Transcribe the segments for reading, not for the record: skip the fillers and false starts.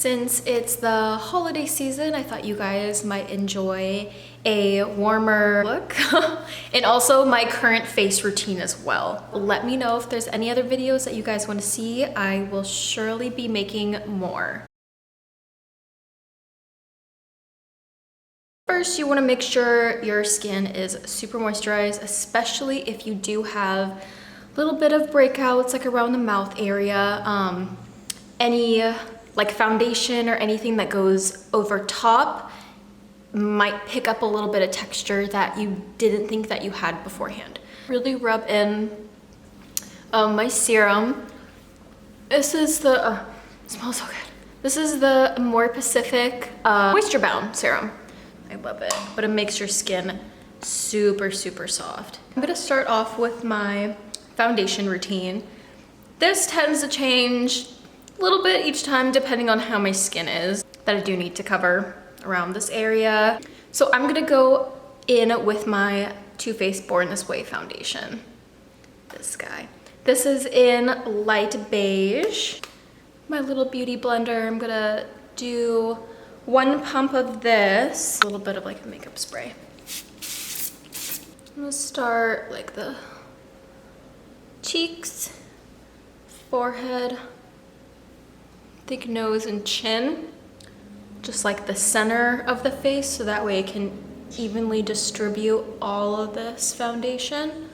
Since it's the holiday season, I thought you guys might enjoy a warmer look and also my current face routine as well. Let me know if there's any other videos that you guys want to see. I will surely be making more. First, you want to make sure your skin is super moisturized, especially if you do have a little bit of breakouts like around the mouth area. Any like foundation or anything that goes over top might pick up a little bit of texture that you didn't think that you had beforehand. Really rub in my serum. This is the, it smells so good. This is the More Pacific Moisture Bound Serum. I love it, but it makes your skin super, super soft. I'm gonna start off with my foundation routine. This tends to change a little bit each time depending on how my skin is that I do need to cover around this area. So I'm gonna go in with my Too Faced Born This Way foundation. This guy. This is in light beige. My little beauty blender, I'm gonna do 1 pump of this, a little bit of like a makeup spray. I'm gonna start like the cheeks, forehead, thick nose and chin, just like the center of the face, so that way I can evenly distribute all of this foundation.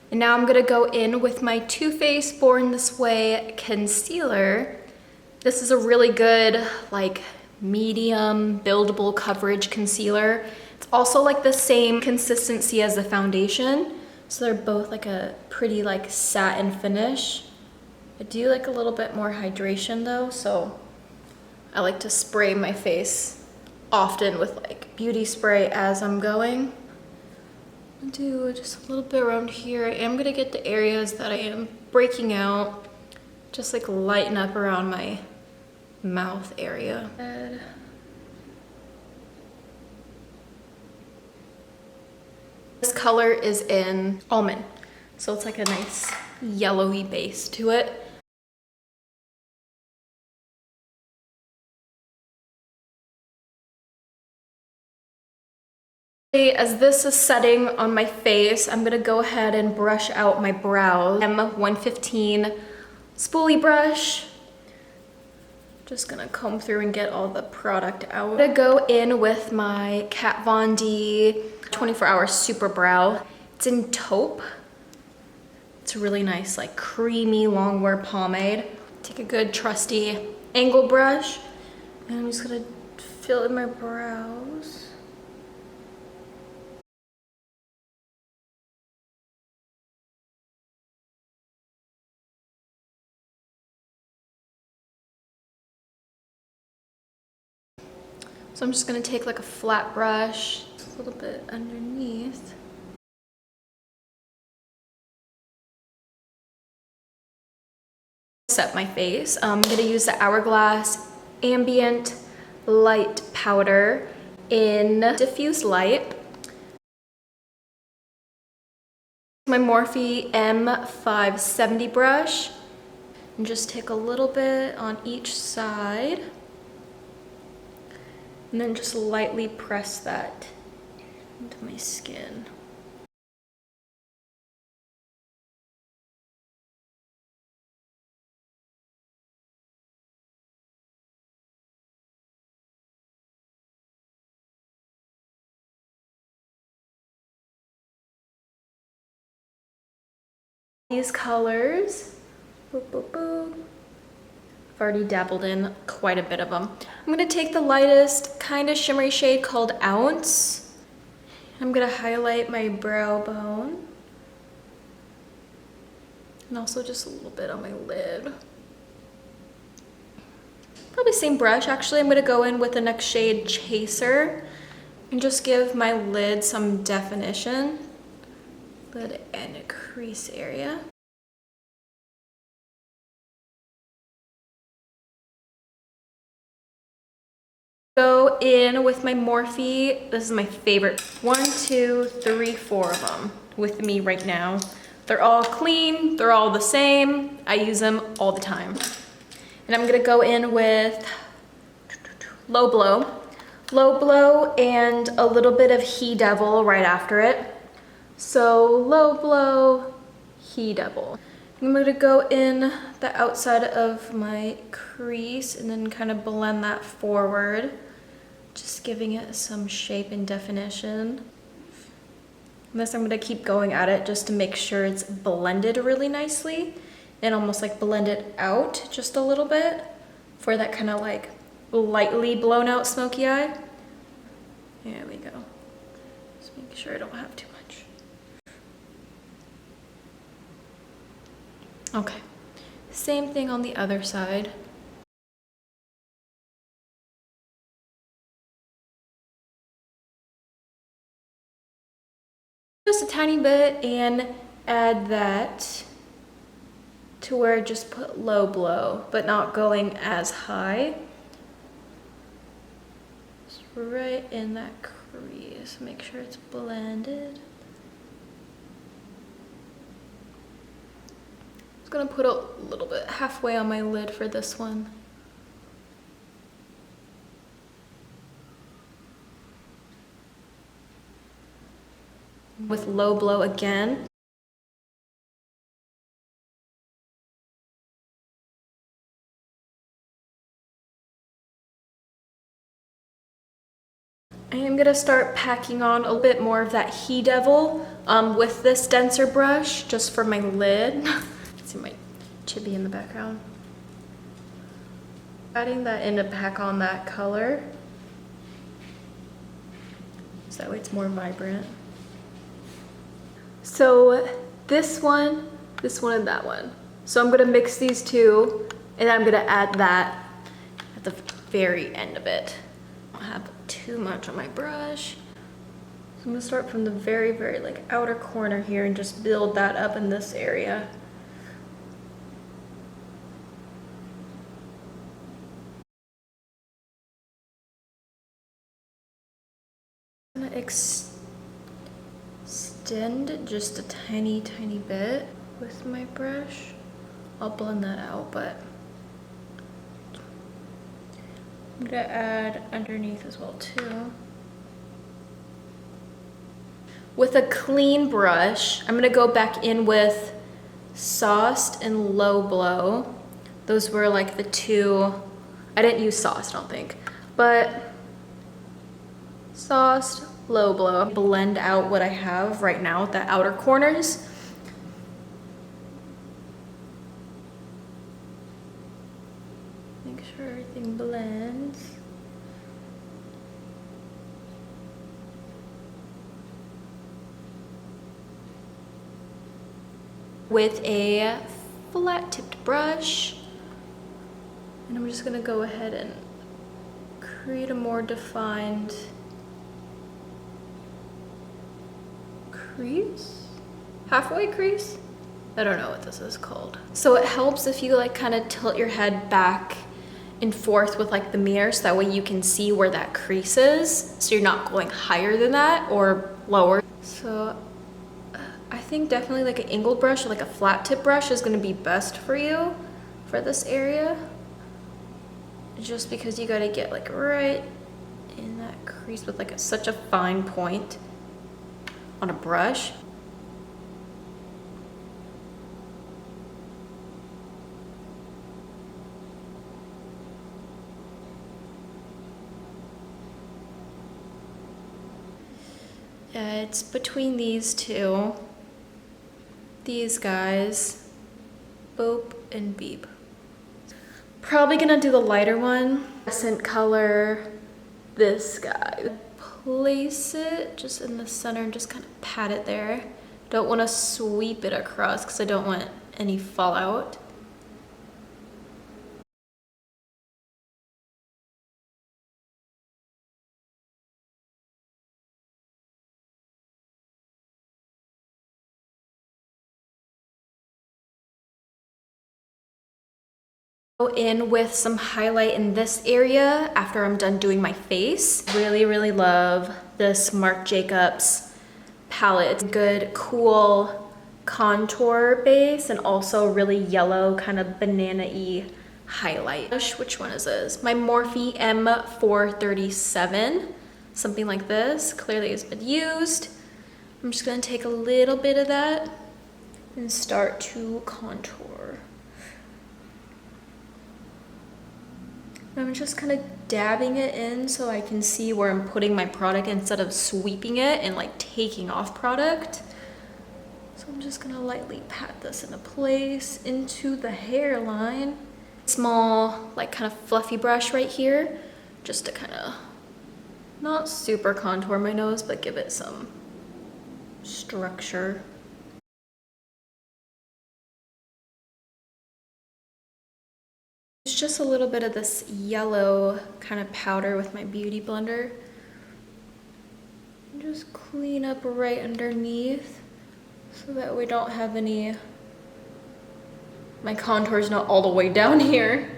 And now I'm gonna go in with my Too Faced Born This Way concealer. This is a really good, like, medium buildable coverage concealer. It's also like the same consistency as the foundation. So they're both like a pretty like satin finish. I do like a little bit more hydration though, so I like to spray my face often with like beauty spray as I'm going. I'll do just a little bit around here. I am gonna get the areas that I am breaking out, just like lighten up around my mouth area. This color is in Almond, so it's like a nice yellowy base to it. As this is setting on my face, I'm gonna go ahead and brush out my brows. M115 spoolie brush. Just gonna comb through and get all the product out. I'm gonna go in with my Kat Von D 24-hour Super Brow. It's in taupe. It's a really nice, like creamy longwear pomade. Take a good trusty angle brush, and I'm just gonna fill in my brows. So I'm just gonna take like a flat brush, a little bit underneath. Set my face. I'm gonna use the Hourglass Ambient Light Powder in Diffuse Light. My Morphe M570 brush, and just take a little bit on each side. And then just lightly press that into my skin. These colors, boop, boop, boop. I've already dabbled in quite a bit of them. I'm gonna take the lightest kind of shimmery shade called Ounce. I'm gonna highlight my brow bone. And also just a little bit on my lid. Probably same brush, actually. I'm gonna go in with the next shade, Chaser, and just give my lid some definition. Lid and crease area. Go in with my Morphe. This is my favorite. 1, 2, 3, 4 of them with me right now. They're all clean, they're all the same. I use them all the time. And I'm gonna go in with Low Blow and a little bit of He Devil right after it. So Low Blow, He Devil. I'm gonna go in the outside of my crease and then kind of blend that forward, just giving it some shape and definition. And this I'm gonna keep going at it just to make sure it's blended really nicely and almost like blend it out just a little bit for that kind of like lightly blown out smoky eye. There we go. Just make sure I don't have too much. Okay, same thing on the other side. Just a tiny bit and add that to where I just put Low Blow, but not going as high. Just right in that crease, make sure it's blended. I'm gonna put a little bit halfway on my lid for this one. With Low Blow again. I am gonna start packing on a bit more of that He Devil with this denser brush, just for my lid. See my chibi in the background. Adding that in to pack on that color, so that way it's more vibrant. So this one, and that one. So I'm gonna mix these two, and I'm gonna add that at the very end of it. I don't have too much on my brush. So I'm gonna start from the very, very like outer corner here and just build that up in this area. I'm gonna extend just a tiny, tiny bit with my brush. I'll blend that out, but I'm gonna add underneath as well too. With a clean brush, I'm gonna go back in with Sauced and Low Blow. Those were like the two, I didn't use Sauced, I don't think, but Sauced, Low Blow. Blend out what I have right now, the outer corners. Make sure everything blends. With a flat tipped brush, and I'm just gonna go ahead and create a more defined crease, halfway crease. I don't know what this is called. So it helps if you like kind of tilt your head back and forth with like the mirror, so that way you can see where that crease is, so you're not going higher than that or lower. So I think definitely like an angled brush or like a flat tip brush is going to be best for you for this area, just because you got to get like right in that crease with like such a fine point on a brush. Yeah, it's between these two. These guys, Boop and Beep. Probably gonna do the lighter one. Accent color, this guy. Place it just in the center and just kind of pat it there. Don't want to sweep it across because I don't want any fallout. Go in with some highlight in this area after I'm done doing my face. Really love this Marc Jacobs palette. It's a good, cool contour base and also really yellow, kind of banana-y highlight. Which one is this? My Morphe M437, something like this. Clearly it's been used. I'm just gonna take a little bit of that and start to contour. I'm just kind of dabbing it in so I can see where I'm putting my product instead of sweeping it and like taking off product. So I'm just gonna lightly pat this into place into the hairline. Small, like kind of fluffy brush right here, just to kind of not super contour my nose, but give it some structure. It's just a little bit of this yellow kind of powder with my beauty blender. And just clean up right underneath so that we don't have any, my contour's not all the way down here.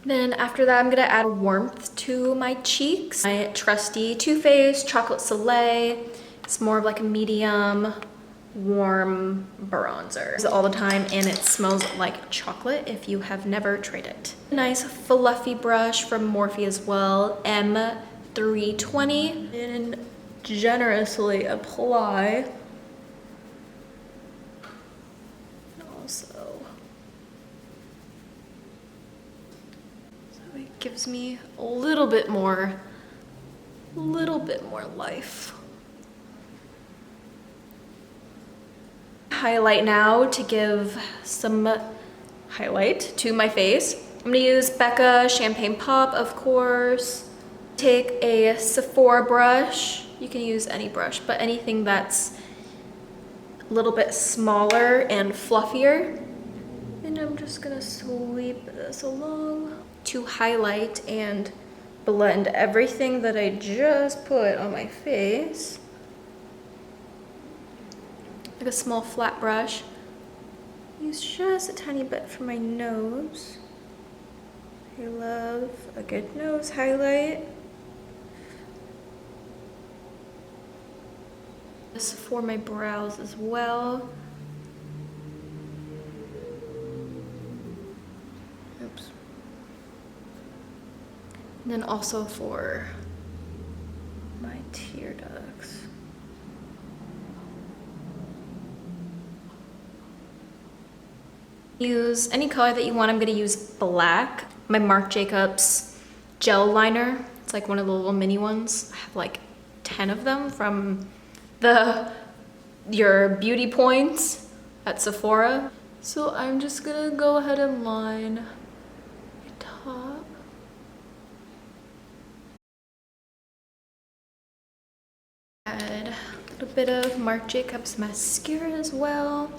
Then after that, I'm gonna add warmth to my cheeks. My trusty Too Faced Chocolate Soleil. It's more of like a medium, warm bronzer. I use it all the time and it smells like chocolate if you have never tried it. A nice fluffy brush from Morphe as well, M320. And generously apply. Gives me a little bit more life. Highlight now to give some highlight to my face. I'm gonna use Becca Champagne Pop, of course. Take a Sephora brush. You can use any brush, but anything that's a little bit smaller and fluffier. And I'm just gonna sweep this along to highlight and blend everything that I just put on my face. Like a small flat brush. Use just a tiny bit for my nose. I love a good nose highlight. This for my brows as well. Oops. And then also for my tear ducts. Use any color that you want. I'm gonna use black. My Marc Jacobs gel liner. It's like one of the little mini ones. I have like 10 of them from your beauty points at Sephora. So I'm just gonna go ahead and line my top. Add a little bit of Marc Jacobs mascara as well.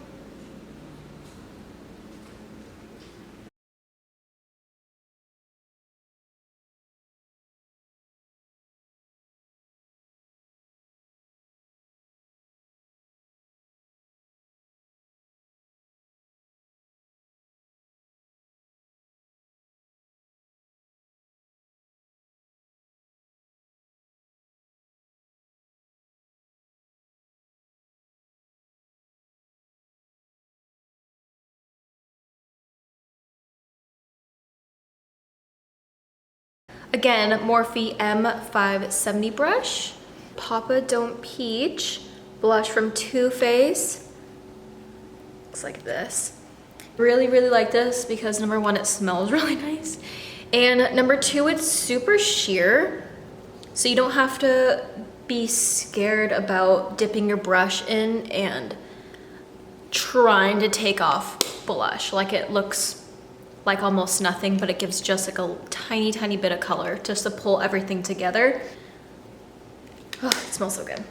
Again, Morphe M570 brush. Papa Don't Peach blush from Too Faced. Looks like this. Really like this because number one, it smells really nice. And number two, it's super sheer. So you don't have to be scared about dipping your brush in and trying to take off blush. Like it looks like almost nothing, but it gives just like a tiny bit of color just to pull everything together. Oh, it smells so good.